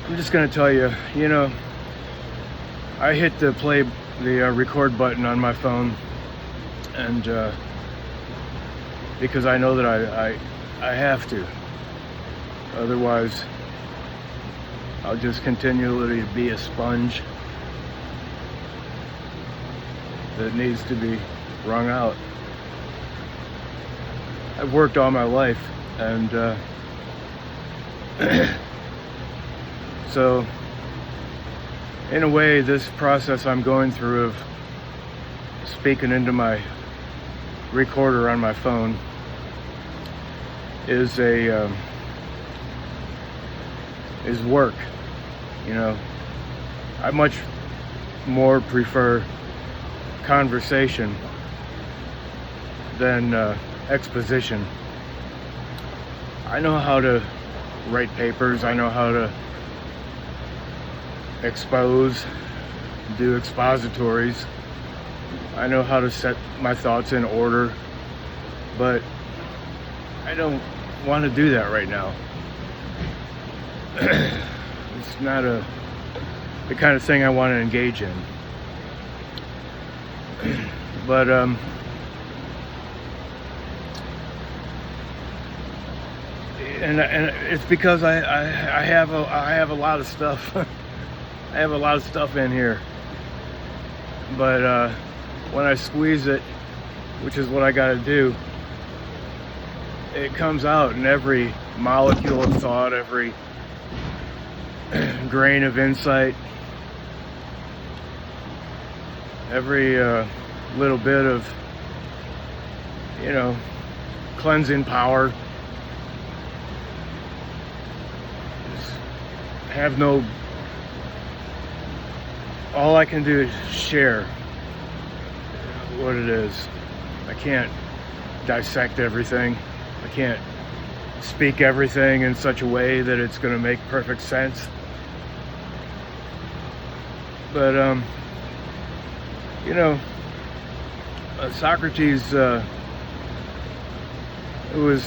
I'm just gonna tell you, I hit the record button on my phone, and because I know that I have to. Otherwise, I'll just continually be a sponge that needs to be wrung out. I've worked all my life, and so in a way, this process I'm going through of speaking into my recorder on my phone is work. I much more prefer conversation than exposition. I know how to write papers. I know how to expose, do expositories. I know how to set my thoughts in order, but I don't want to do that right now. It's not the kind of thing I want to engage in. But and it's because I have a lot of stuff. I have a lot of stuff in here, but when I squeeze it, which is what I got to do, it comes out in every molecule of thought, every grain of insight, every little bit of, cleansing power. Just have no. All I can do is share what it is. I can't dissect everything. I can't speak everything in such a way that it's going to make perfect sense. But Socrates, it was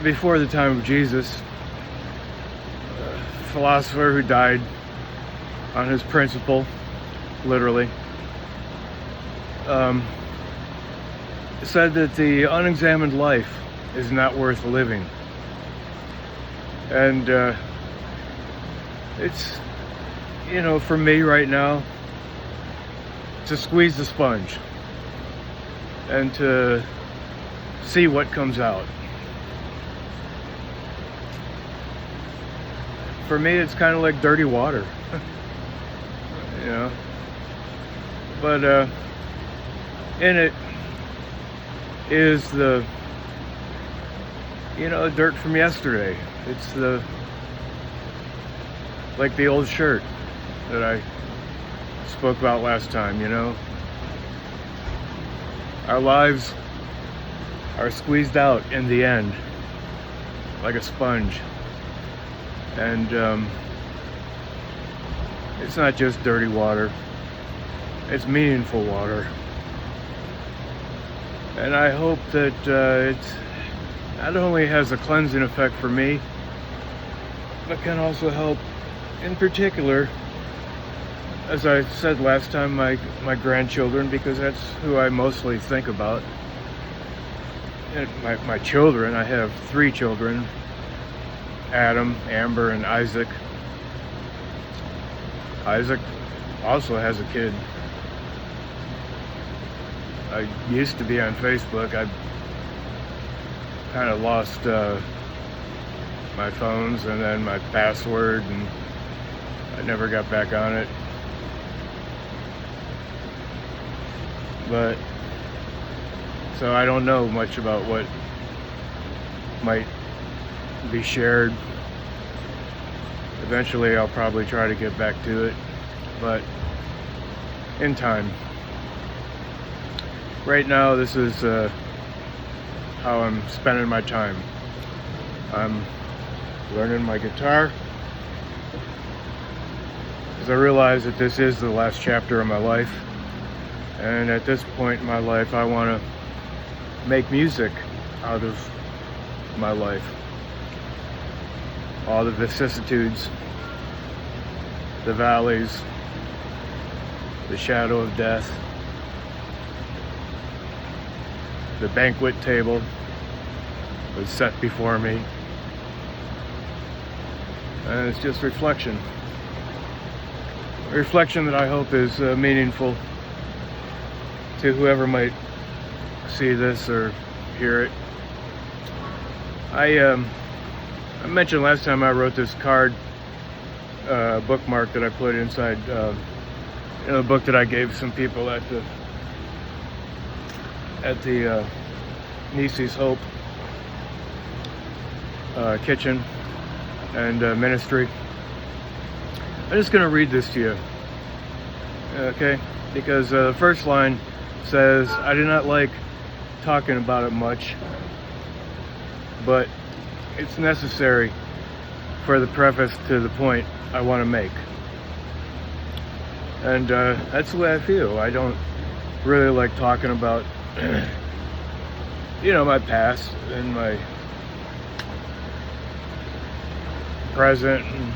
before the time of Jesus, a philosopher who died on his principle, literally, said that the unexamined life is not worth living. And it's, for me right now, to squeeze the sponge and to see what comes out. For me, it's kind of like dirty water. But in it is the dirt from yesterday. It's like the old shirt that I spoke about last time. Our lives are squeezed out in the end like a sponge, and it's not just dirty water, it's meaningful water. And I hope that it not only has a cleansing effect for me, but can also help, in particular, as I said last time, my grandchildren, because that's who I mostly think about. And my children, I have 3 children, Adam, Amber, and Isaac. Isaac also has a kid. I used to be on Facebook. I kind of lost my phones and then my password, and I never got back on it. But so I don't know much about what might be shared. Eventually I'll probably try to get back to it, but in time. Right now, this is how I'm spending my time. I'm learning my guitar, because I realize that this is the last chapter of my life, and at this point in my life I want to make music out of my life. All the vicissitudes the valleys, the shadow of death, the banquet table was set before me. And it's just reflection. Reflection that I hope is meaningful to whoever might see this or hear it. I mentioned last time I wrote this card bookmark that I put inside the book that I gave some people at the Nisi's Hope kitchen and ministry. I'm just going to read this to you, okay? Because the first line says, I do not like talking about it much, but it's necessary for the preface to the point I want to make. And that's the way I feel. I don't really like talking about, my past and my present and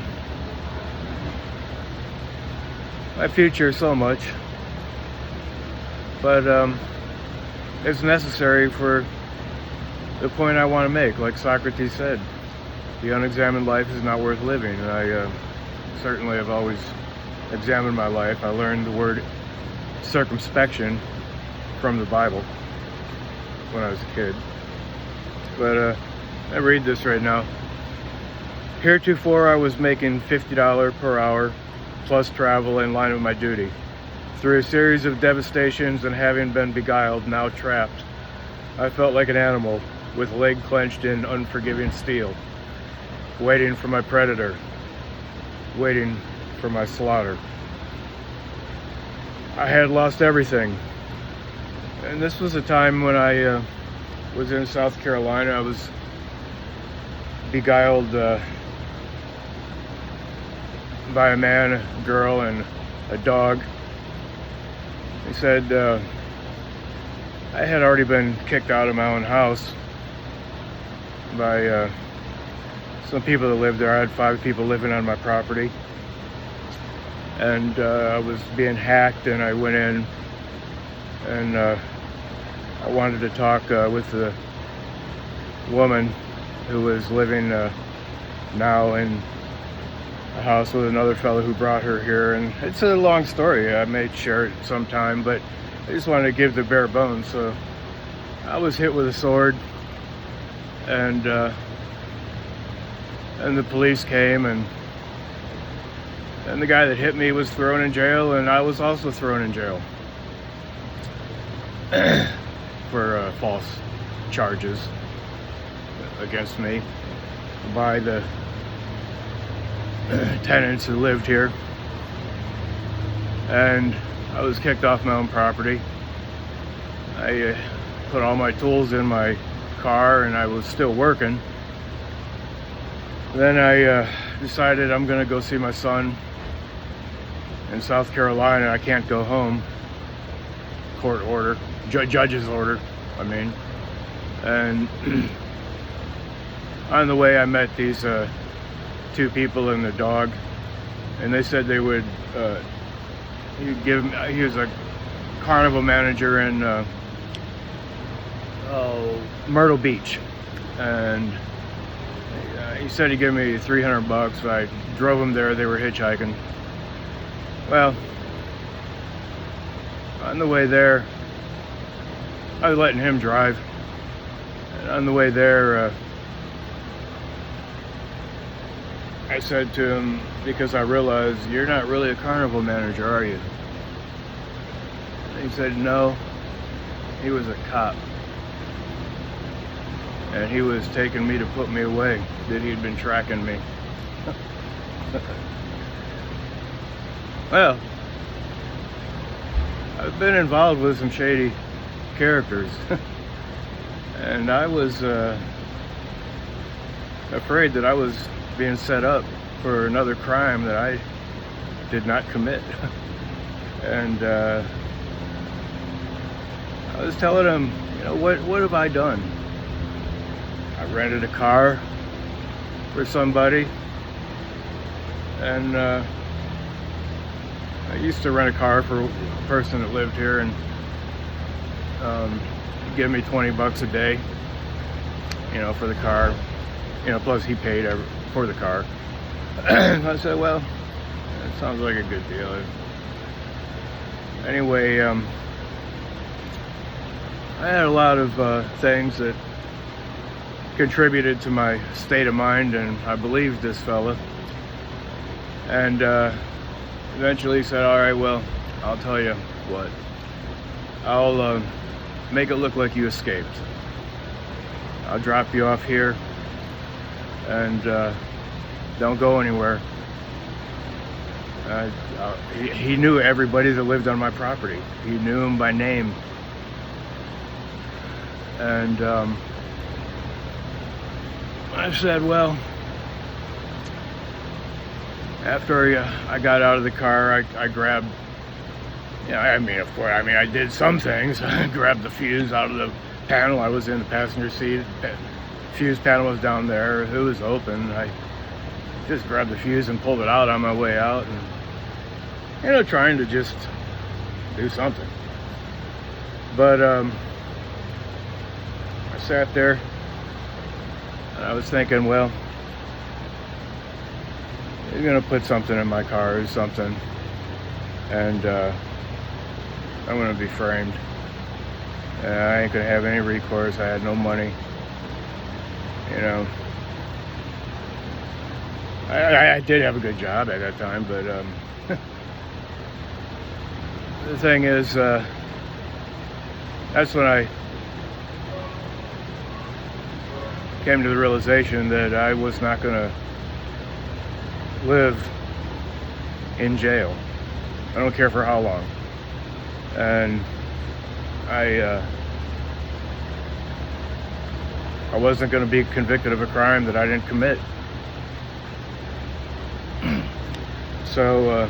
my future so much, but it's necessary for the point I want to make. Like Socrates said, the unexamined life is not worth living. And I certainly have always examined my life. I learned the word circumspection from the Bible when I was a kid. But I read this right now. Heretofore I was making $50 per hour plus travel in line with my duty. Through a series of devastations and having been beguiled, now trapped, I felt like an animal with leg clenched in unforgiving steel, waiting for my predator, waiting for my slaughter. I had lost everything. And this was a time when I was in South Carolina. I was beguiled by a man, a girl, and a dog. He said I had already been kicked out of my own house by some people that lived there. I had 5 people living on my property, and I was being hacked, and I went in and I wanted to talk with the woman who was living now in a house with another fellow who brought her here. And it's a long story. I may share it sometime, but I just wanted to give the bare bones. So I was hit with a sword, and the police came, and the guy that hit me was thrown in jail, and I was also thrown in jail for false charges against me by the tenants who lived here. And I was kicked off my own property. I put all my tools in my car, and I was still working. Then I decided I'm going to go see my son in South Carolina. I can't go home. Court order, judge's order, I mean. And on the way I met these 2 people and the dog, and they said they would he was a carnival manager in Myrtle Beach, and he said he'd give me $300. I drove them there. They were hitchhiking. Well, on the way there, I was letting him drive, and on the way there I said to him, because I realized, you're not really a carnival manager, are you? And he said, no, he was a cop. And he was taking me to put me away, that he'd been tracking me. Well, I've been involved with some shady characters. And I was afraid that I was being set up for another crime that I did not commit. And I was telling him, what have I done? I rented a car for somebody, and I used to rent a car for a person that lived here, and give me 20 bucks a day, for the car, plus he paid for the car. I said, well, that sounds like a good deal. Anyway, I had a lot of things that contributed to my state of mind, and I believed this fella. And eventually he said, all right, well, I'll tell you what. I'll make it look like you escaped. I'll drop you off here, and don't go anywhere. He knew everybody that lived on my property. He knew them by name. And I said, well, after I got out of the car, I grabbed, of course, I did some things. I grabbed the fuse out of the panel. I was in the passenger seat. Fuse panel was down there. It was open. I just grabbed the fuse and pulled it out on my way out, and trying to just do something. But I sat there and I was thinking, well, you're gonna put something in my car or something, and I'm gonna be framed. I ain't gonna have any recourse. I had no money. I did have a good job at that time, but the thing is, that's when I came to the realization that I was not gonna live in jail. I don't care for how long. And I wasn't going to be convicted of a crime that I didn't commit. So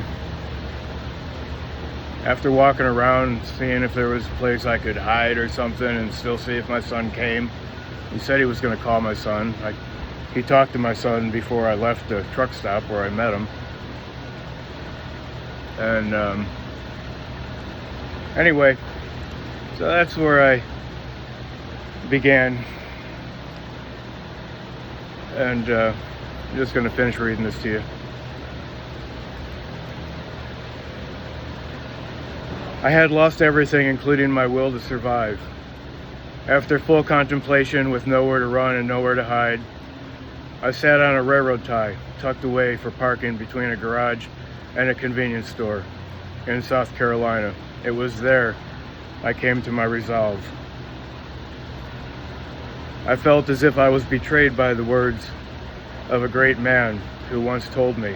after walking around, seeing if there was a place I could hide or something and still see if my son came, he said he was going to call my son. He talked to my son before I left the truck stop where I met him. And anyway, so that's where I began. And I'm just going to finish reading this to you. I had lost everything, including my will to survive. After full contemplation, with nowhere to run and nowhere to hide, I sat on a railroad tie, tucked away for parking between a garage and a convenience store in South Carolina. It was there I came to my resolve. I felt as if I was betrayed by the words of a great man who once told me,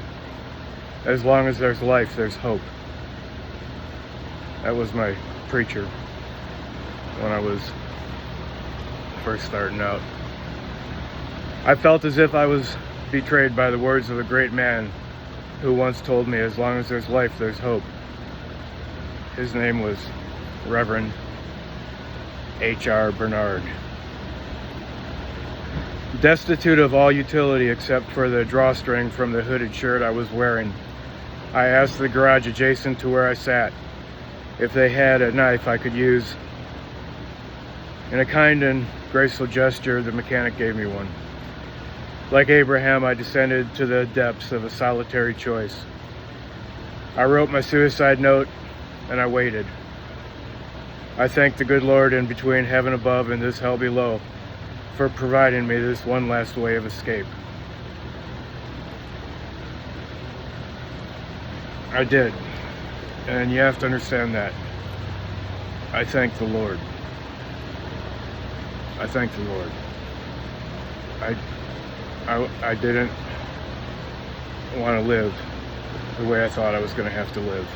as long as there's life, there's hope. That was my preacher when I was first starting out. I felt as if I was betrayed by the words of a great man who once told me, as long as there's life, there's hope. His name was Reverend H.R. Bernard. Destitute of all utility except for the drawstring from the hooded shirt I was wearing, I asked the garage adjacent to where I sat if they had a knife I could use. In a kind and graceful gesture, the mechanic gave me one. Like Abraham, I descended to the depths of a solitary choice. I wrote my suicide note, and I waited. I thanked the good Lord in between heaven above and this hell below for providing me this one last way of escape. I did, and you have to understand that. I thank the Lord. I thank the Lord. I didn't want to live the way I thought I was going to have to live.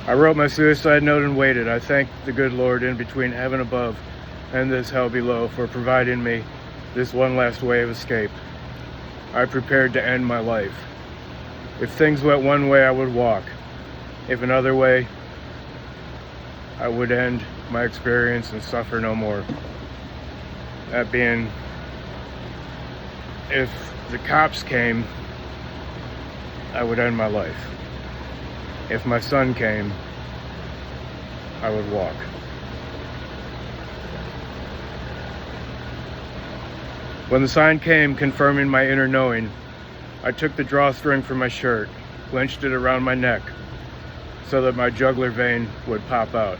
I wrote my suicide note and waited. I thanked the good Lord in between heaven above and this hell below for providing me this one last way of escape. I prepared to end my life. If things went one way, I would walk. If another way, I would end my experience and suffer no more. That being if the cops came, I would end my life. If my son came, I would walk. When the sign came confirming my inner knowing, I took the drawstring from my shirt, clenched it around my neck so that my jugular vein would pop out.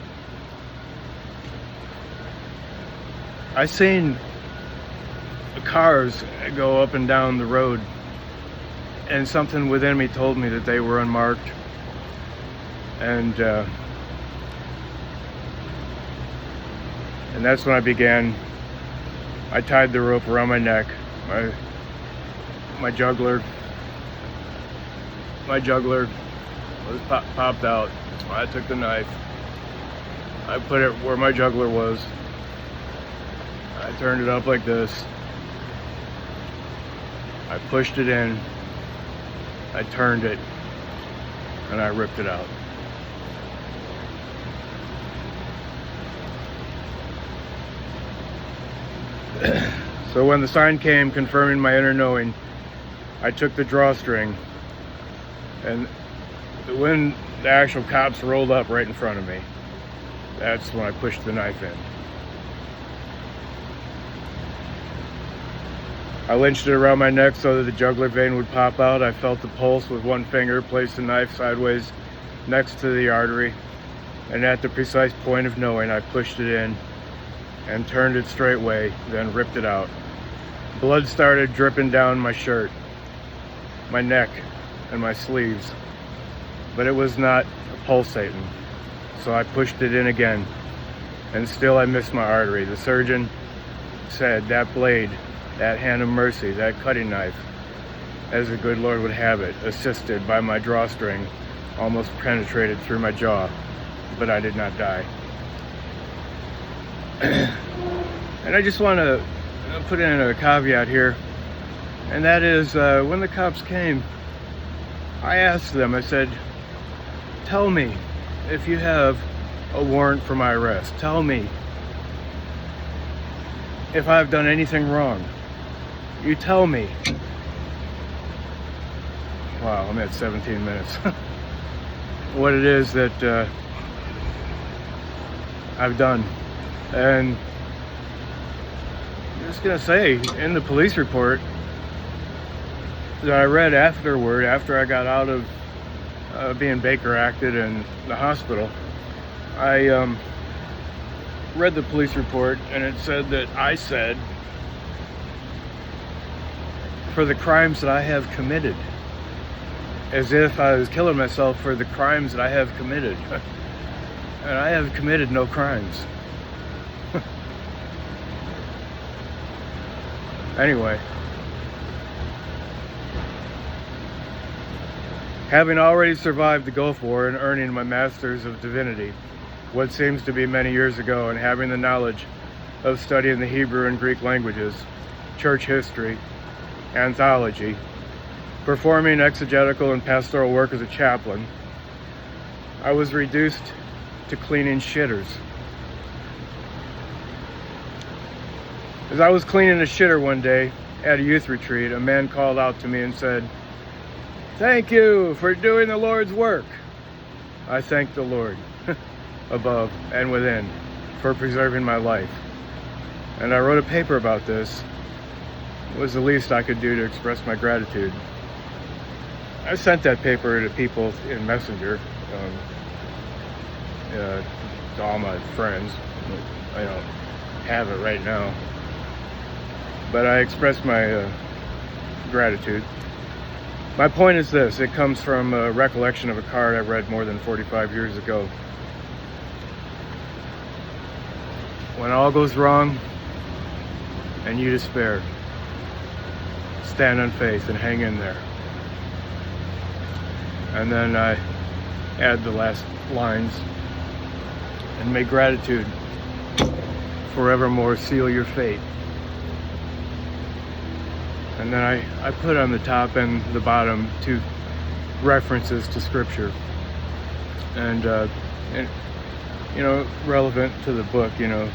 I seen cars go up and down the road, and something within me told me that they were unmarked. And that's when I began. I tied the rope around my neck, my jugular was popped out. I took the knife, I put it where my jugular was, I turned it up like this, I pushed it in, I turned it, and I ripped it out. So when the sign came confirming my inner knowing, I took the drawstring, and when the actual cops rolled up right in front of me, that's when I pushed the knife in. I linched it around my neck so that the jugular vein would pop out. I felt the pulse with one finger, placed the knife sideways next to the artery, and at the precise point of knowing, I pushed it in and turned it straightway, then ripped it out. Blood started dripping down my shirt, my neck, and my sleeves, but it was not pulsating, so I pushed it in again, and still I missed my artery. The surgeon said that blade, that hand of mercy, that cutting knife, as the good Lord would have it, assisted by my drawstring, almost penetrated through my jaw, but I did not die. And I just want to put in a caveat here, and that is when the cops came, I asked them, I said, tell me if you have a warrant for my arrest. Tell me if I've done anything wrong. You tell me. Wow, I'm at 17 minutes. What it is that I've done. And I'm just gonna say, in the police report that I read afterward, after I got out of being Baker acted in the hospital, I read the police report, and it said that I said, for the crimes that I have committed, as if I was killing myself for the crimes that I have committed. And I have committed no crimes. Anyway, having already survived the Gulf War and earning my Master's of Divinity, what seems to be many years ago, and having the knowledge of studying the Hebrew and Greek languages, church history, anthology, performing exegetical and pastoral work as a chaplain, I was reduced to cleaning shitters. As I was cleaning a shitter one day at a youth retreat, a man called out to me and said, "Thank you for doing the Lord's work." I thanked the Lord above and within for preserving my life. And I wrote a paper about this. It was the least I could do to express my gratitude. I sent that paper to people in Messenger, to all my friends. I don't have it right now, but I expressed my gratitude. My point is this: it comes from a recollection of a card I read more than 45 years ago. When all goes wrong and you despair, stand on faith and hang in there. And then I add the last lines, and may gratitude forevermore seal your fate. And then I put on the top and the bottom 2 references to scripture, and you know, relevant to the book, you know.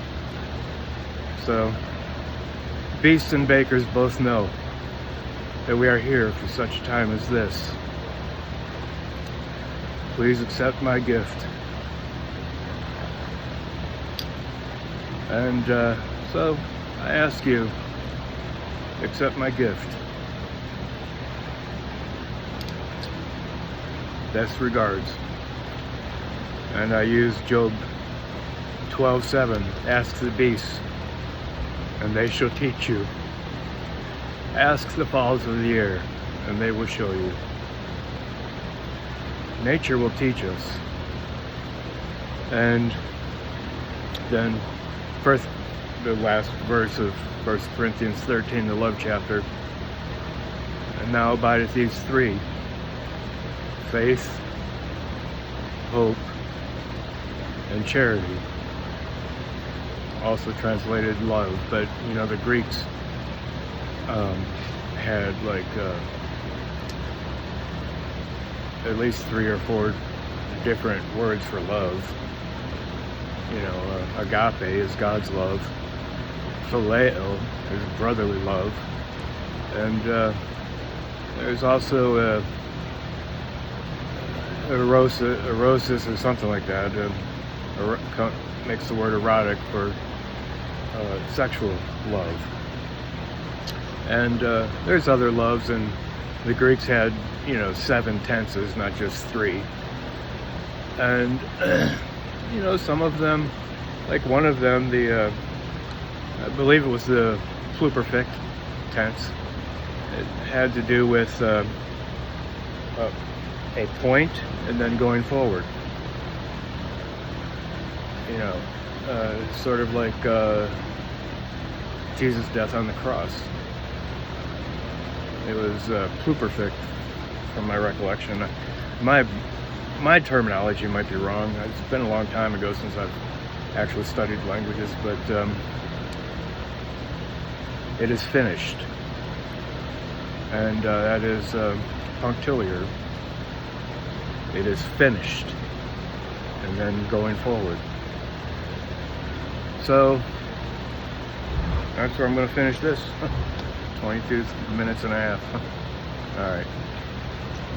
So beasts and bakers both know that we are here for such a time as this. Please accept my gift. And so I ask you, accept my gift. Best regards. And I use Job 12:7. Ask the beasts, and they shall teach you. Ask the fowls of the air, and they will show you. Nature will teach us. And then the last verse of 1 Corinthians 13, the love chapter. And now abideth these three: faith, hope, and charity. Also translated love, but the Greeks had like at least 3 or 4 different words for love. Agape is God's love. Phileo is brotherly love. And there's also erosis or something like that. Makes the word erotic for sexual love. And there's other loves, and the Greeks had 7 tenses, not just 3. And some of them, like one of them, I believe it was the pluperfect tense. It had to do with a point and then going forward. Sort of like Jesus' death on the cross. It was pluperfect, from my recollection. My terminology might be wrong. It's been a long time ago since I've actually studied languages, but it is finished. And that is punctiliar. It is finished. And then going forward. So that's where I'm going to finish this. 22 minutes and a half. All right.